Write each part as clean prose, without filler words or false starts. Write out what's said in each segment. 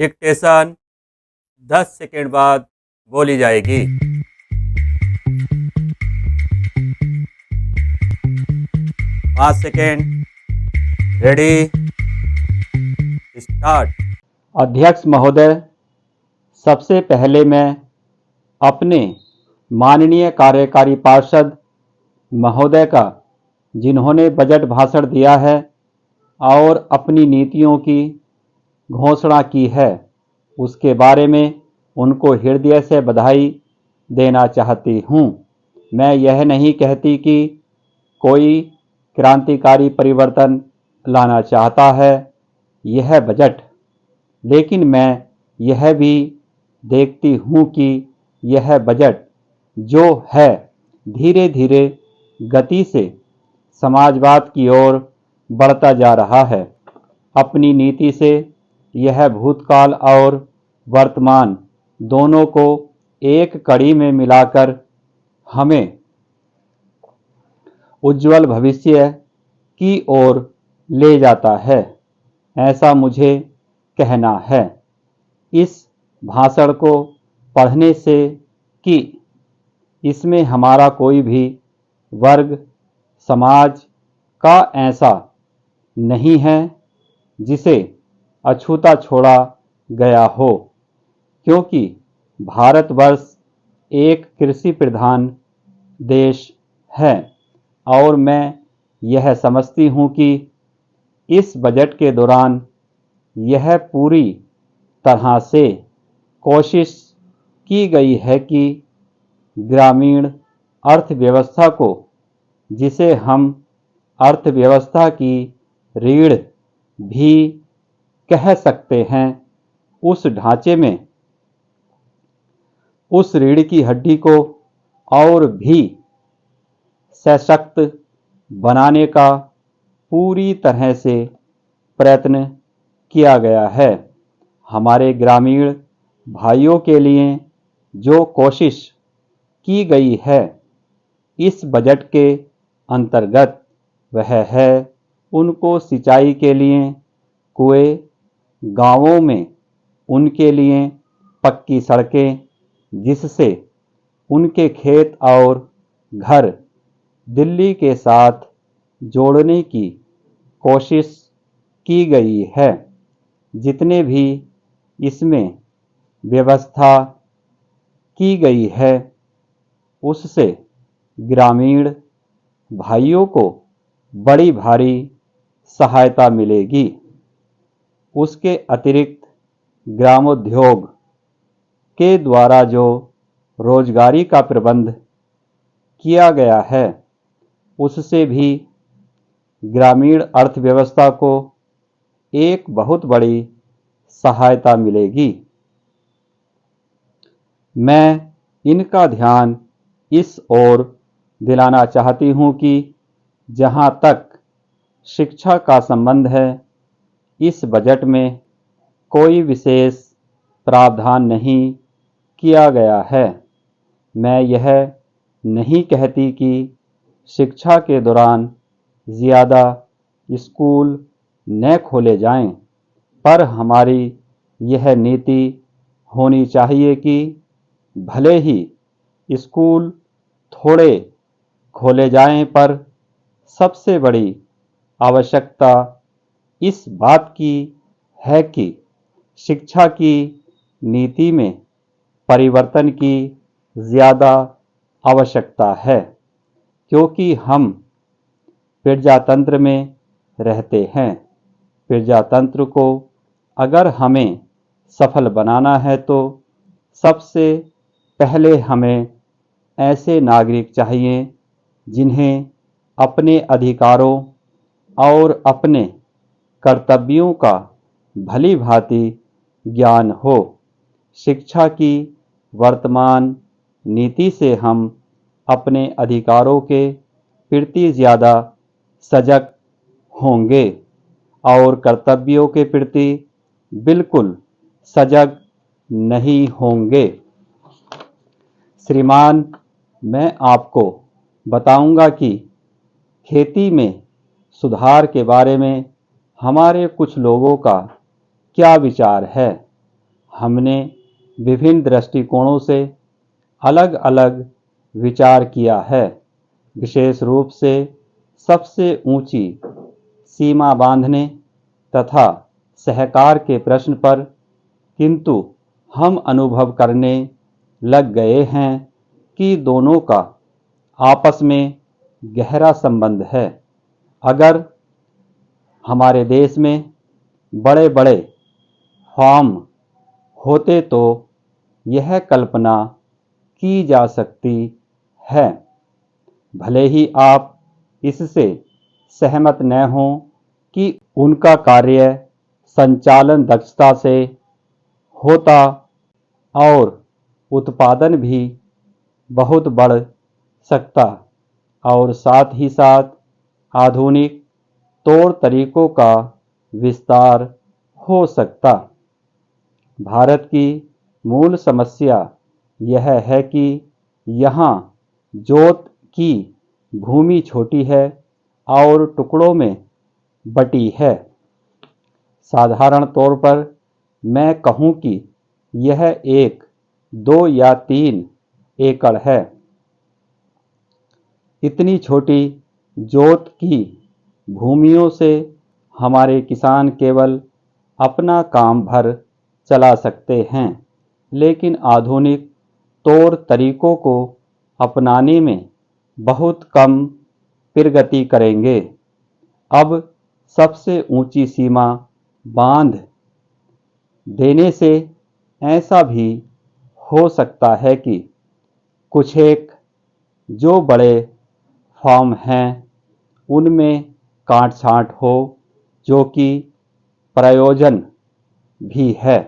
Dictation 10 second बाद बोली जाएगी। 5 सेकेंड। Ready, start. अध्यक्ष महोदय, सबसे पहले मैं अपने माननीय कार्यकारी पार्षद महोदय का, जिन्होंने बजट भाषण दिया है और अपनी नीतियों की घोषणा की है, उसके बारे में उनको हृदय से बधाई देना चाहती हूँ। मैं यह नहीं कहती कि कोई क्रांतिकारी परिवर्तन लाना चाहता है यह बजट, लेकिन मैं यह भी देखती हूँ कि यह बजट जो है धीरे धीरे गति से समाजवाद की ओर बढ़ता जा रहा है। अपनी नीति से यह भूतकाल और वर्तमान दोनों को एक कड़ी में मिलाकर हमें उज्जवल भविष्य की ओर ले जाता है, ऐसा मुझे कहना है। इस भाषण को पढ़ने से कि इसमें हमारा कोई भी वर्ग समाज का ऐसा नहीं है जिसे अछूता छोड़ा गया हो, क्योंकि भारतवर्ष एक कृषि प्रधान देश है और मैं यह समझती हूँ कि इस बजट के दौरान यह पूरी तरह से कोशिश की गई है कि ग्रामीण अर्थव्यवस्था को, जिसे हम अर्थव्यवस्था की रीढ़ भी कह सकते हैं, उस ढांचे में उस रीढ़ की हड्डी को और भी सशक्त बनाने का पूरी तरह से प्रयत्न किया गया है। हमारे ग्रामीण भाइयों के लिए जो कोशिश की गई है इस बजट के अंतर्गत, वह है उनको सिंचाई के लिए कुएं, गांवों में उनके लिए पक्की सड़कें, जिससे उनके खेत और घर दिल्ली के साथ जोड़ने की कोशिश की गई है। जितने भी इसमें व्यवस्था की गई है उससे ग्रामीण भाइयों को बड़ी भारी सहायता मिलेगी। उसके अतिरिक्त ग्रामोद्योग के द्वारा जो रोजगारी का प्रबंध किया गया है उससे भी ग्रामीण अर्थव्यवस्था को एक बहुत बड़ी सहायता मिलेगी। मैं इनका ध्यान इस ओर दिलाना चाहती हूँ कि जहाँ तक शिक्षा का संबंध है, इस बजट में कोई विशेष प्रावधान नहीं किया गया है। मैं यह नहीं कहती कि शिक्षा के दौरान ज़्यादा स्कूल न खोले जाएं, पर हमारी यह नीति होनी चाहिए कि भले ही स्कूल थोड़े खोले जाएं, पर सबसे बड़ी आवश्यकता इस बात की है कि शिक्षा की नीति में परिवर्तन की ज़्यादा आवश्यकता है, क्योंकि हम प्रजातंत्र में रहते हैं। प्रजातंत्र को अगर हमें सफल बनाना है तो सबसे पहले हमें ऐसे नागरिक चाहिए जिन्हें अपने अधिकारों और अपने कर्तव्यों का भली भांति ज्ञान हो। शिक्षा की वर्तमान नीति से हम अपने अधिकारों के प्रति ज़्यादा सजग होंगे और कर्तव्यों के प्रति बिल्कुल सजग नहीं होंगे। श्रीमान, मैं आपको बताऊंगा कि खेती में सुधार के बारे में हमारे कुछ लोगों का क्या विचार है। हमने विभिन्न दृष्टिकोणों से अलग अलग विचार किया है, विशेष रूप से सबसे ऊंची सीमा बांधने तथा सहकार के प्रश्न पर, किंतु हम अनुभव करने लग गए हैं कि दोनों का आपस में गहरा संबंध है। अगर हमारे देश में बड़े बड़े फार्म होते तो यह कल्पना की जा सकती है, भले ही आप इससे सहमत न हों, कि उनका कार्य संचालन दक्षता से होता और उत्पादन भी बहुत बढ़ सकता और साथ ही साथ आधुनिक तौर तरीकों का विस्तार हो सकता। भारत की मूल समस्या यह है कि यहाँ जोत की भूमि छोटी है और टुकड़ों में बटी है। साधारण तौर पर मैं कहूँ कि यह 1, 2 या 3 एकड़ है। इतनी छोटी जोत की भूमियों से हमारे किसान केवल अपना काम भर चला सकते हैं, लेकिन आधुनिक तौर तरीकों को अपनाने में बहुत कम प्रगति करेंगे। अब सबसे ऊंची सीमा बांध देने से ऐसा भी हो सकता है कि कुछ एक जो बड़े फार्म हैं उनमें काट छांट हो, जो कि प्रयोजन भी है।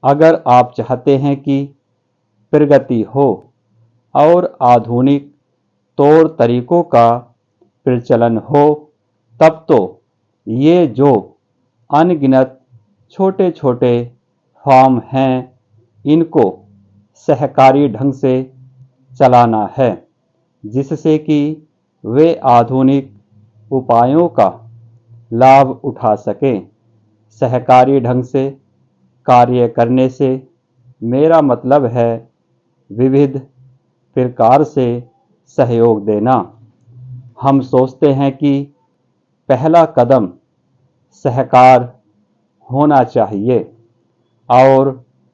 अगर आप चाहते हैं कि प्रगति हो और आधुनिक तौर तरीकों का प्रचलन हो, तब तो ये जो अनगिनत छोटे छोटे फार्म हैं इनको सहकारी ढंग से चलाना है, जिससे कि वे आधुनिक उपायों का लाभ उठा सकें। सहकारी ढंग से कार्य करने से मेरा मतलब है विविध प्रकार से सहयोग देना। हम सोचते हैं कि पहला कदम सहकार होना चाहिए और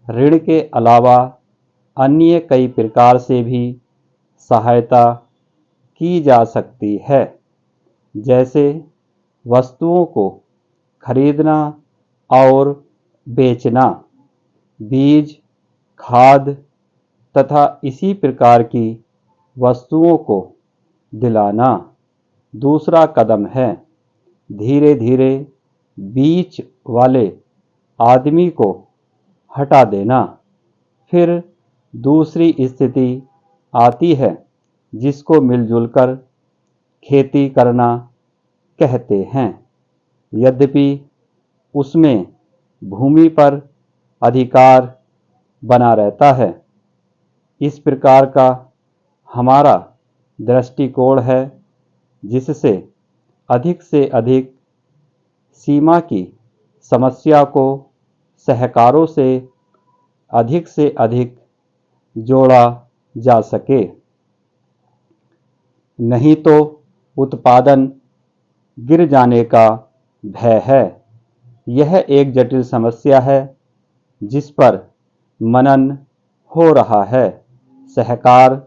ऋण के अलावा अन्य कई प्रकार से भी सहायता की जा सकती है, जैसे वस्तुओं को खरीदना और बेचना, बीज, खाद तथा इसी प्रकार की वस्तुओं को दिलाना। दूसरा कदम है धीरे धीरे बीच वाले आदमी को हटा देना। फिर दूसरी स्थिति आती है जिसको मिलजुल कर खेती करना कहते हैं, यद्यपि उसमें भूमि पर अधिकार बना रहता है। इस प्रकार का हमारा दृष्टिकोण है, जिससे अधिक से अधिक सीमा की समस्या को सहकारों से अधिक जोड़ा जा सके। नहीं तो उत्पादन गिर जाने का भय है। यह एक जटिल समस्या है जिस पर मनन हो रहा है। सहकार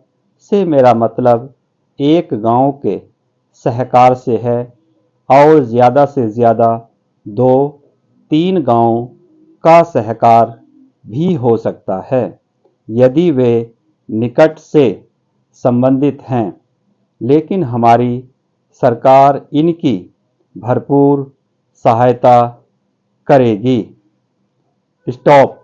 से मेरा मतलब एक गांव के सहकार से है और ज़्यादा से ज़्यादा 2-3 गांव का सहकार भी हो सकता है, यदि वे निकट से संबंधित हैं, लेकिन हमारी सरकार इनकी भरपूर सहायता करेगी। स्टॉप।